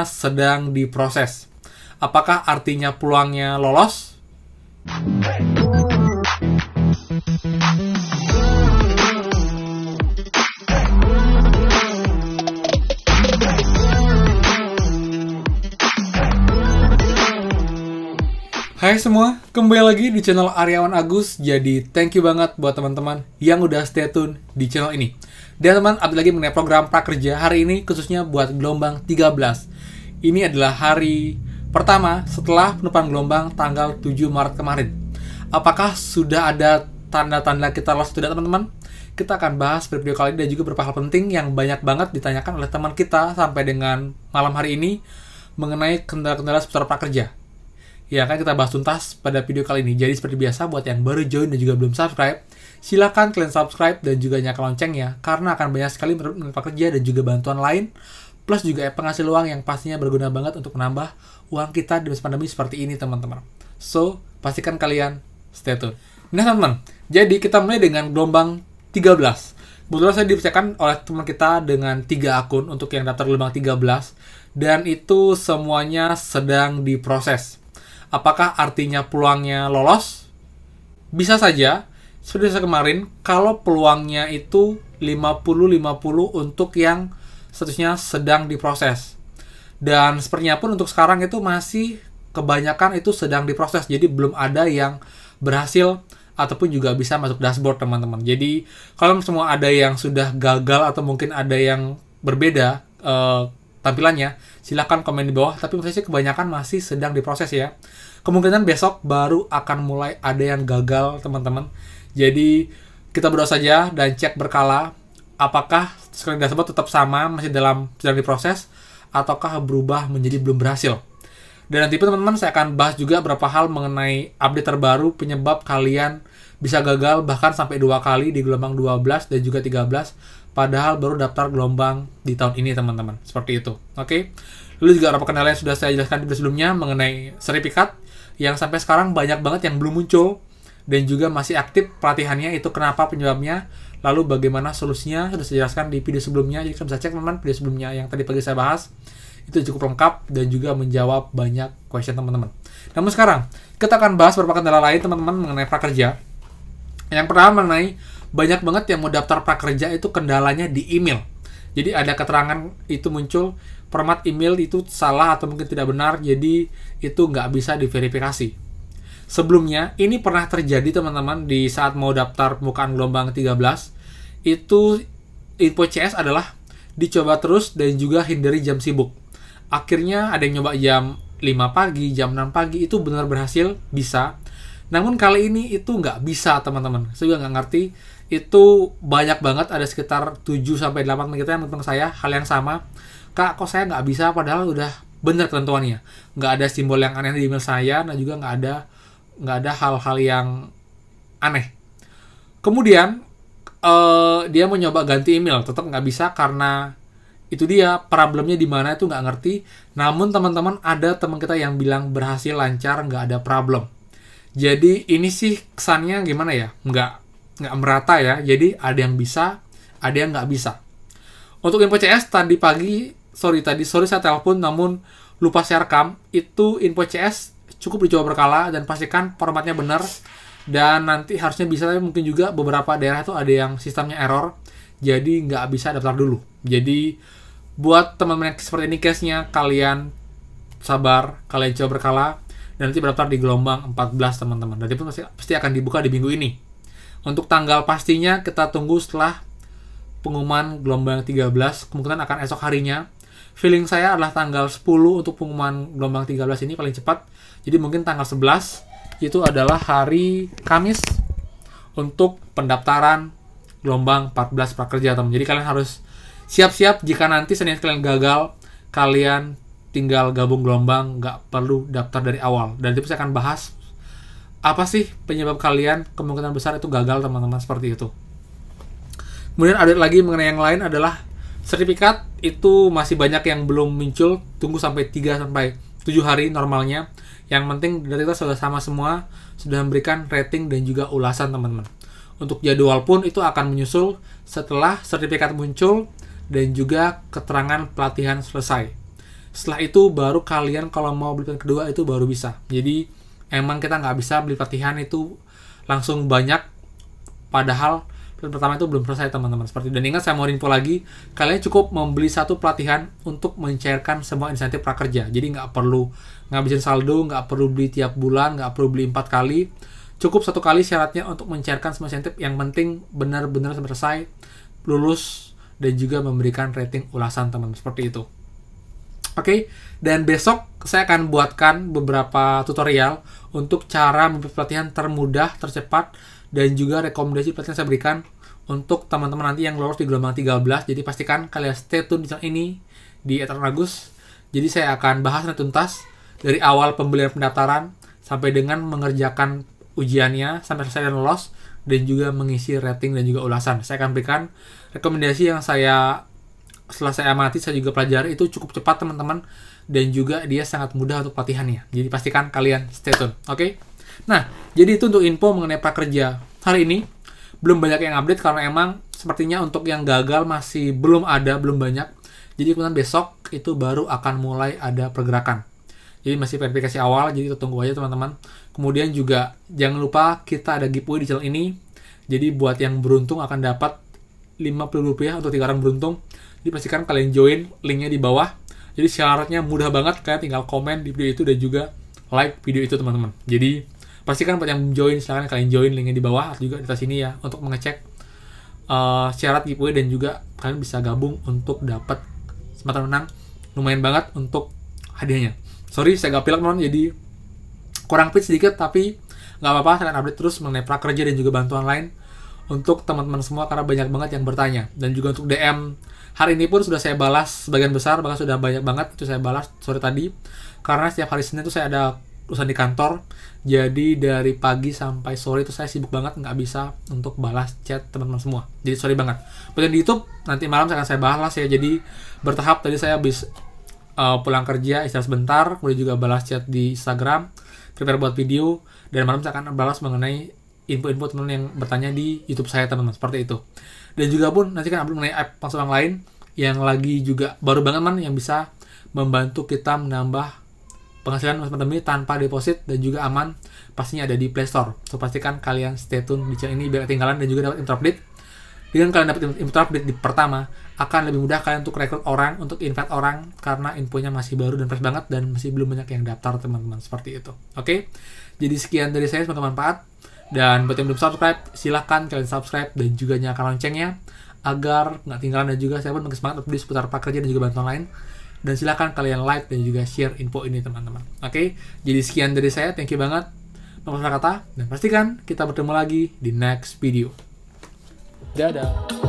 sedang diproses. Apakah artinya peluangnya lolos? Hai semua, kembali lagi di channel Aryawan Agus. Jadi thank you banget buat teman-teman yang udah stay tune di channel ini. Dan teman, update lagi mengenai program prakerja hari ini khususnya buat gelombang 13. Ini adalah hari pertama setelah penutupan gelombang tanggal 7 Maret kemarin. Apakah sudah ada tanda-tanda kita lolos tidak teman-teman? Kita akan bahas pada video kali ini dan juga beberapa hal penting yang banyak banget ditanyakan oleh teman kita sampai dengan malam hari ini mengenai kendala-kendala seputar prakerja. Ya kan kita bahas tuntas pada video kali ini. Jadi seperti biasa buat yang baru join dan juga belum subscribe, silakan kalian subscribe dan juga nyalakan loncengnya karena akan banyak sekali menurut prakerja dan juga bantuan lain plus juga penghasil uang yang pastinya berguna banget untuk menambah uang kita di masa pandemi seperti ini teman-teman. So, pastikan kalian stay tune. Nah teman-teman, jadi kita mulai dengan gelombang 13. Kebetulan saya dipercayakan oleh teman kita dengan 3 akun untuk yang daftar gelombang 13 dan itu semuanya sedang diproses. Apakah artinya peluangnya lolos? Bisa saja, seperti saya kemarin, kalau peluangnya itu 50-50 untuk yang statusnya sedang diproses. Dan sepertinya pun untuk sekarang itu masih kebanyakan itu sedang diproses, jadi belum ada yang berhasil ataupun juga bisa masuk dashboard teman-teman. Jadi kalau semua ada yang sudah gagal atau mungkin ada yang berbeda tampilannya, silahkan komen di bawah, tapi menurut saya kebanyakan masih sedang diproses ya. Kemungkinan besok baru akan mulai ada yang gagal teman-teman. Jadi kita berdoa saja dan cek berkala apakah screen dashboard tetap sama, masih sedang diproses, ataukah berubah menjadi belum berhasil. Dan nanti teman-teman saya akan bahas juga beberapa hal mengenai update terbaru penyebab kalian bisa gagal bahkan sampai 2 kali di gelombang 12 dan juga 13 padahal baru daftar gelombang di tahun ini teman-teman. Seperti itu. Oke. Lalu juga beberapa kendala yang sudah saya jelaskan di video sebelumnya mengenai sertifikat yang sampai sekarang banyak banget yang belum muncul dan juga masih aktif pelatihannya, itu kenapa penyebabnya, lalu bagaimana solusinya sudah saya jelaskan di video sebelumnya. Jadi kalian bisa cek teman-teman video sebelumnya yang tadi pagi saya bahas, itu cukup lengkap dan juga menjawab banyak question teman-teman. Namun sekarang kita akan bahas beberapa kendala lain teman-teman mengenai prakerja. Yang pertama mengenai banyak banget yang mau daftar prakerja itu kendalanya di email. Jadi ada keterangan itu muncul format email itu salah atau mungkin tidak benar, jadi itu nggak bisa diverifikasi. Sebelumnya, ini pernah terjadi teman-teman di saat mau daftar pembukaan gelombang 13, itu info CS adalah dicoba terus dan juga hindari jam sibuk. Akhirnya ada yang nyoba jam 5 pagi, jam 6 pagi, itu benar berhasil, bisa. Namun kali ini itu nggak bisa teman-teman. Saya juga nggak ngerti, itu banyak banget, ada sekitar 7-8 teman kita yang menurut saya hal yang sama. Kak, kok saya nggak bisa padahal udah bener ketentuannya. Nggak ada simbol yang aneh di email saya, dan juga nggak ada hal-hal yang aneh. Kemudian dia mau nyoba ganti email, tetap nggak bisa karena itu dia problemnya di mana itu nggak ngerti. Namun teman-teman ada teman kita yang bilang berhasil lancar, nggak ada problem. Jadi ini sih kesannya gimana ya? Nggak merata ya. Jadi ada yang bisa, ada yang nggak bisa. Untuk info CS tadi sore saya telepon namun lupa saya rekam. Itu info CS cukup dicoba berkala dan pastikan formatnya benar. Dan nanti harusnya bisa, tapi mungkin juga beberapa daerah itu ada yang sistemnya error. Jadi nggak bisa daftar dulu. Jadi buat teman-teman yang seperti ini case-nya, kalian sabar, kalian coba berkala. Dan nanti berdaftar di gelombang 14 teman-teman. Dan itu pasti akan dibuka di minggu ini. Untuk tanggal pastinya kita tunggu setelah pengumuman gelombang 13, kemungkinan akan esok harinya. Feeling saya adalah tanggal 10 untuk pengumuman gelombang 13 ini paling cepat. Jadi mungkin tanggal 11 itu adalah hari Kamis untuk pendaftaran gelombang 14 prakerja teman. Jadi kalian harus siap-siap jika nanti Senin kalian gagal, kalian tinggal gabung gelombang, nggak perlu daftar dari awal. Dan itu saya akan bahas apa sih penyebab kalian kemungkinan besar itu gagal teman-teman, seperti itu. Kemudian ada lagi mengenai yang lain adalah sertifikat, itu masih banyak yang belum muncul, tunggu sampai 3-7 hari normalnya. Yang penting dari kita sudah sama semua, sudah memberikan rating dan juga ulasan teman-teman. Untuk jadwal pun itu akan menyusul setelah sertifikat muncul dan juga keterangan pelatihan selesai. Setelah itu baru kalian kalau mau beli pelatihan kedua itu baru bisa. Jadi emang kita nggak bisa beli pelatihan itu langsung banyak, padahal pelatihan pertama itu belum selesai teman-teman. Seperti dan ingat, saya mau info lagi, kalian cukup membeli satu pelatihan untuk mencairkan semua insentif prakerja. Jadi nggak perlu ngabisin saldo, nggak perlu beli tiap bulan, nggak perlu beli 4 kali. Cukup 1 kali syaratnya untuk mencairkan semua insentif. Yang penting benar-benar selesai, lulus, dan juga memberikan rating ulasan teman-teman. Seperti itu. Oke, dan besok saya akan buatkan beberapa tutorial untuk cara membeli pelatihan termudah, tercepat, dan juga rekomendasi pelatihan saya berikan untuk teman-teman nanti yang lolos di gelombang 13. Jadi pastikan kalian stay tune di channel ini di @agus. Jadi saya akan bahas tuntas dari awal pembelian pendaftaran sampai dengan mengerjakan ujiannya sampai selesai dan lolos, dan juga mengisi rating dan juga ulasan. Saya akan berikan rekomendasi yang setelah saya amati, saya juga pelajari, itu cukup cepat teman-teman, dan juga dia sangat mudah untuk pelatihannya. Jadi pastikan kalian stay tune. Oke? Nah, jadi itu untuk info mengenai prakerja hari ini. Belum banyak yang update karena emang sepertinya untuk yang gagal masih belum banyak. Jadi kemudian besok itu baru akan mulai ada pergerakan. Jadi masih verifikasi awal, jadi kita tunggu aja teman-teman. Kemudian juga jangan lupa kita ada giveaway di channel ini. Jadi buat yang beruntung akan dapat Rp50 untuk 3 orang beruntung. Jadi pastikan kalian join, linknya di bawah. Jadi syaratnya mudah banget, kalian tinggal komen di video itu dan juga like video itu teman-teman. Jadi pastikan buat yang join, silahkan kalian join, linknya di bawah atau juga di atas sini ya, untuk mengecek syarat giveaway, dan juga kalian bisa gabung untuk dapat kesempatan menang lumayan banget untuk hadiahnya. Sorry saya gak pilek teman, jadi kurang fit sedikit, tapi nggak apa-apa, kalian update terus mengenai prakerja dan juga bantuan lain untuk teman-teman semua, karena banyak banget yang bertanya. Dan juga untuk DM hari ini pun sudah saya balas sebagian besar, bahkan sudah banyak banget itu saya balas sore tadi, karena setiap hari Senin itu saya ada urusan di kantor. Jadi dari pagi sampai sore itu saya sibuk banget, nggak bisa untuk balas chat teman-teman semua. Jadi sorry banget. Kemudian di YouTube nanti malam akan saya balas ya. Jadi bertahap, tadi saya habis pulang kerja, istirahat sebentar, kemudian juga balas chat di Instagram, prepare buat video, dan malam saya akan balas mengenai info-info teman yang bertanya di YouTube saya teman-teman, seperti itu. Dan juga pun nanti kan upload mengenai app langsung yang lain yang lagi juga baru banget man, yang bisa membantu kita menambah penghasilan teman-teman ini tanpa deposit dan juga aman, pastinya ada di Play Store. So pastikan kalian stay tune di channel ini biar ketinggalan, dan juga dapat info update. Dengan kalian dapat info update di pertama, akan lebih mudah kalian untuk rekrut orang, untuk invite orang, karena infonya masih baru dan fresh banget, dan masih belum banyak yang daftar teman-teman, seperti itu. Oke? Jadi sekian dari saya, semoga bermanfaat. Dan buat yang belum subscribe, silahkan kalian subscribe dan juga nyalakan loncengnya agar nggak tinggalan, dan juga saya pun makin semangat update seputar prakerja dan juga bantuan lain. Dan silahkan kalian like dan juga share info ini teman-teman. Oke? Jadi sekian dari saya, thank you banget. Nomor kata, dan pastikan kita bertemu lagi di next video. Dadah!